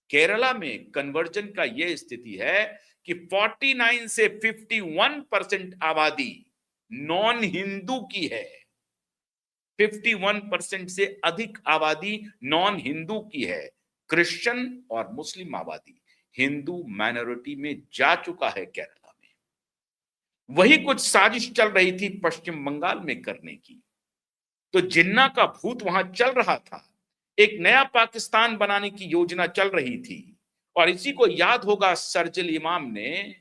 केरला में कन्वर्जन का यह स्थिति है कि 49 से 51% आबादी नॉन हिंदू की है। 51% से अधिक आबादी नॉन हिंदू की है। क्रिश्चियन और मुस्लिम आबादी हिंदू माइनॉरिटी में जा चुका है केरला में। वही कुछ साजिश चल रही थी पश्चिम बंगाल में करने की। तो जिन्ना का भूत वहां चल रहा था, एक नया पाकिस्तान बनाने की योजना चल रही थी। और इसी को याद होगा, शरजील इमाम ने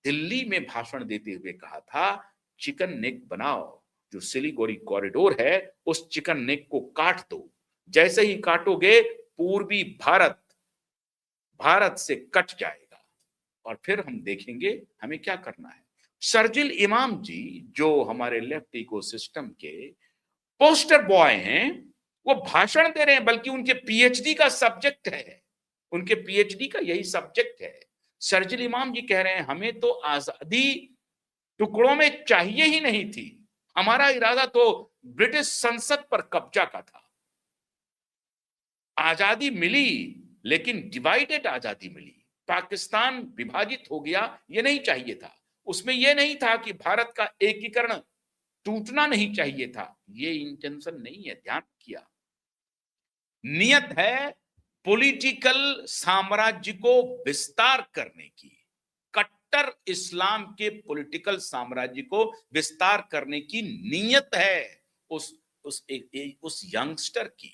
दिल्ली में भाषण देते हुए कहा था, चिकन नेक बनाओ, जो सिलीगुड़ी कॉरिडोर है उस चिकन नेक को काट दो। जैसे ही काटोगे पूर्वी भारत भारत से कट जाएगा और फिर हम देखेंगे हमें क्या करना है। शरजील इमाम जी जो हमारे लेफ्ट इकोसिस्टम के पोस्टर बॉय हैं, वो भाषण दे रहे हैं, बल्कि उनके पीएचडी का सब्जेक्ट है, उनके पीएचडी का यही सब्जेक्ट है। शरजील इमाम जी कह रहे हैं हमें तो आजादी टुकड़ों में चाहिए ही नहीं थी, हमारा इरादा तो ब्रिटिश संसद पर कब्जा का था। आजादी मिली लेकिन डिवाइडेड आजादी मिली। पाकिस्तान विभाजित हो गया, यह नहीं चाहिए था। उसमें यह नहीं था कि भारत का एकीकरण टूटना नहीं चाहिए था, ये इंटेंशन नहीं है, ध्यान किया। नियत है पॉलिटिकल साम्राज्य को विस्तार करने की, कट्टर इस्लाम के पॉलिटिकल साम्राज्य को विस्तार करने की नियत है उस यंगस्टर की,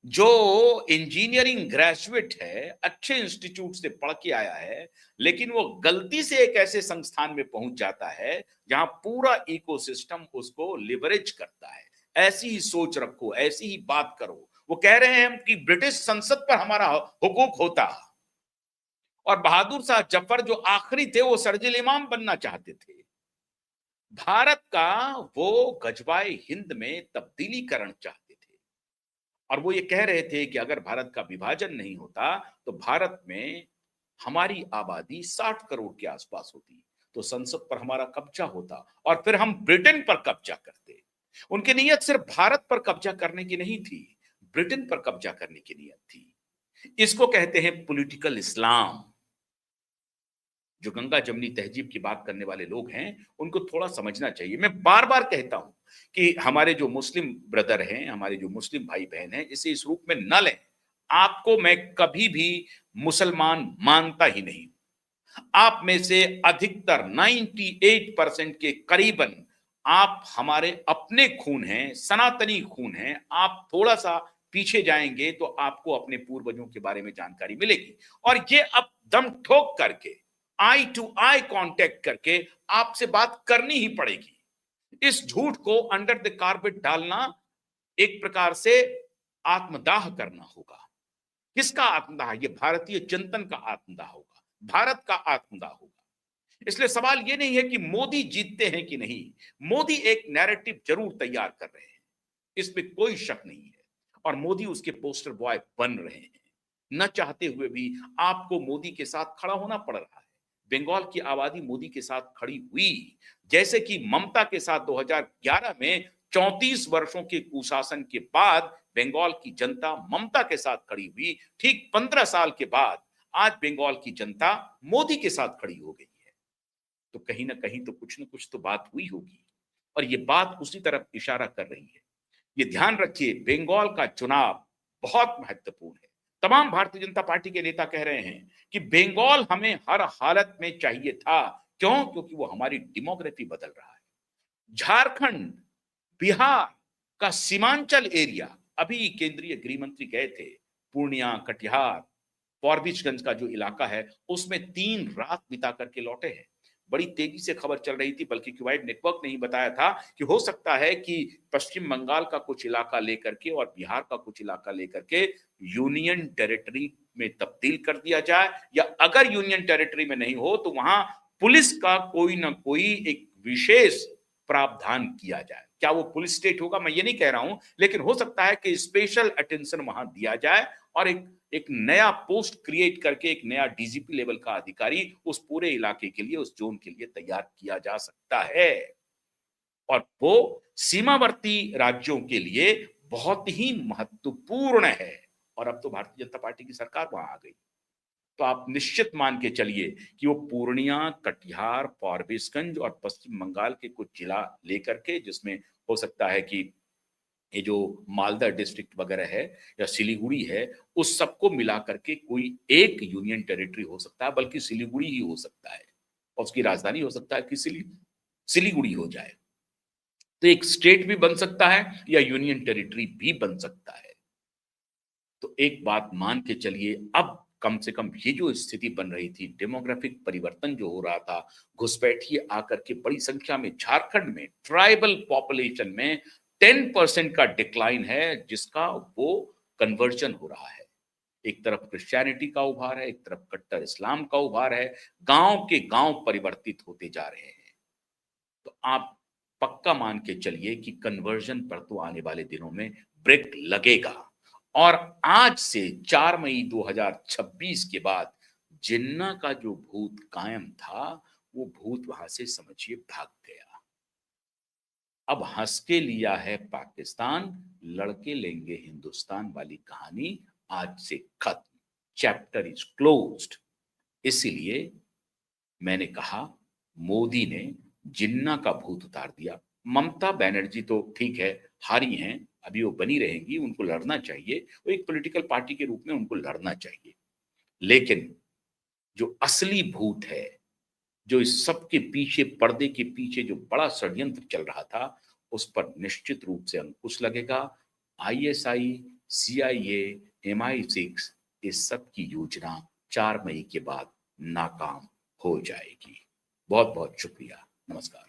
जो इंजीनियरिंग ग्रेजुएट है, अच्छे इंस्टीट्यूट से पढ़ के आया है, लेकिन वो गलती से एक ऐसे संस्थान में पहुंच जाता है जहां पूरा इकोसिस्टम उसको लिवरेज करता है। ऐसी ही सोच रखो, ऐसी ही बात करो। वो कह रहे हैं कि ब्रिटिश संसद पर हमारा हुकूक होता, और बहादुर शाह जफर जो आखिरी थे वो शरजील इमाम बनना चाहते थे। भारत का वो गजवाए हिंद में तब्दीली करना चाहते थे, और वो ये कह रहे थे कि अगर भारत का विभाजन नहीं होता तो भारत में हमारी आबादी 60 करोड़ के आसपास होती, तो संसद पर हमारा कब्जा होता और फिर हम ब्रिटेन पर कब्जा करते। उनकी नीयत सिर्फ भारत पर कब्जा करने की नहीं थी, ब्रिटेन पर कब्जा करने की नीयत थी। इसको कहते हैं पॉलिटिकल इस्लाम। जो गंगा जमनी तहजीब की बात करने वाले लोग हैं उनको थोड़ा समझना चाहिए। मैं बार बार कहता हूं कि हमारे जो मुस्लिम ब्रदर हैं, हमारे जो मुस्लिम भाई बहन हैं, इसे इस रूप में न लें। आपको मैं कभी भी मुसलमान मानता ही नहीं। आप में से अधिकतर 98% के करीबन आप हमारे अपने खून हैं, सनातनी खून हैं। आप थोड़ा सा पीछे जाएंगे तो आपको अपने पूर्वजों के बारे में जानकारी मिलेगी, और ये अब दम ठोक करके, आई टू आई कांटेक्ट करके आपसे बात करनी ही पड़ेगी। इस झूठ को अंडर द कारपेट डालना एक प्रकार से आत्मदाह करना होगा। किसका आत्मदाह? ये भारतीय चिंतन का आत्मदाह होगा, भारत का आत्मदाह होगा। इसलिए सवाल ये नहीं है कि मोदी जीतते हैं कि नहीं, मोदी एक नैरेटिव जरूर तैयार कर रहे हैं, इसमें कोई शक नहीं है, और मोदी उसके पोस्टर बॉय बन रहे हैं। न चाहते हुए भी आपको मोदी के साथ खड़ा होना पड़ रहा है। बंगाल की आबादी मोदी के साथ खड़ी हुई, जैसे कि ममता के साथ 2011 में 34 वर्षों के कुशासन के बाद बंगाल की जनता ममता के साथ खड़ी हुई। ठीक 15 साल के बाद आज बंगाल की जनता मोदी के साथ खड़ी हो गई है। तो कहीं ना कहीं तो कुछ ना कुछ तो बात हुई होगी, और ये बात उसी तरफ इशारा कर रही है। ये ध्यान रखिए, बंगाल का चुनाव बहुत महत्वपूर्ण है। तमाम भारतीय जनता पार्टी के नेता कह रहे हैं कि बंगाल हमें हर हालत में चाहिए था। क्यों? क्योंकि वो हमारी डेमोग्राफी बदल रहा है। झारखंड, बिहार का सीमांचल एरिया, अभी केंद्रीय गृह मंत्री गए थे पूर्णिया, कटिहार, फॉरबिसगंज का जो इलाका है, उसमें 3 रात बिता करके लौटे हैं। बड़ी तेजी से खबर चल रही थी, बल्कि क्वाइट नेटवर्क ने ही बताया था कि हो सकता है कि पश्चिम बंगाल का कुछ इलाका लेकर के और बिहार का कुछ इलाका लेकर के यूनियन टेरिटरी में तब्दील कर दिया जाए, या अगर यूनियन टेरिटरी में नहीं हो तो वहां पुलिस का कोई ना कोई एक विशेष प्रावधान किया जाए। क्या वो पुलिस स्टेट होगा, मैं ये नहीं कह रहा हूं, लेकिन हो सकता है कि स्पेशल अटेंशन वहां दिया जाए और एक नया पोस्ट क्रिएट करके एक नया डीजीपी लेवल का अधिकारी उस पूरे इलाके के लिए, उस जोन के लिए तैयार किया जा सकता है। और वो सीमावर्ती राज्यों के लिए बहुत ही महत्वपूर्ण है, और अब तो भारतीय जनता पार्टी की सरकार वहां आ गई। तो आप निश्चित मान के चलिए कि वो पूर्णिया, कटिहार, फारबिसगंज और पश्चिम बंगाल के कुछ जिला लेकर के, जिसमें हो सकता है कि ये जो मालदा डिस्ट्रिक्ट वगैरह है या सिलीगुड़ी है, उस सबको मिला करके कोई एक यूनियन टेरिटरी हो सकता है, बल्कि सिलीगुड़ी ही हो सकता है और उसकी राजधानी हो सकता है कि सिलीगुड़ी हो जाए। तो एक स्टेट भी बन सकता है या यूनियन टेरिटरी भी बन सकता है। तो एक बात मान के चलिए, अब कम से कम ये जो स्थिति बन रही थी, डेमोग्राफिक परिवर्तन जो हो रहा था, घुसपैठिए आकर के बड़ी संख्या में झारखंड में ट्राइबल पॉपुलेशन में 10% का डिक्लाइन है, जिसका वो कन्वर्जन हो रहा है। एक तरफ क्रिश्चियनिटी का उभार है, एक तरफ कट्टर इस्लाम का उभार है, गांव के गांव परिवर्तित होते जा रहे हैं। तो आप पक्का मान के चलिए कि कन्वर्जन पर तो आने वाले दिनों में ब्रेक लगेगा। और आज से 4 मई 2026 के बाद जिन्ना का जो भूत कायम था, वो भूत वहां से समझिए भाग गया। अब हंस के लिया है पाकिस्तान, लड़के लेंगे हिंदुस्तान वाली कहानी आज से खत्म। Chapter is closed. इसीलिए मैंने कहा, मोदी ने जिन्ना का भूत उतार दिया। ममता बनर्जी तो ठीक है, हारी हैं, अभी वो बनी रहेंगी, उनको लड़ना चाहिए, वो एक पॉलिटिकल पार्टी के रूप में उनको लड़ना चाहिए। लेकिन जो असली भूत है, जो इस सब के पीछे, पर्दे के पीछे जो बड़ा षड्यंत्र चल रहा था, उस पर निश्चित रूप से अंकुश लगेगा। आईएसआई, सीआईए, MI6 इस सब की योजना 4 मई के बाद नाकाम हो जाएगी। बहुत बहुत शुक्रिया। नमस्कार।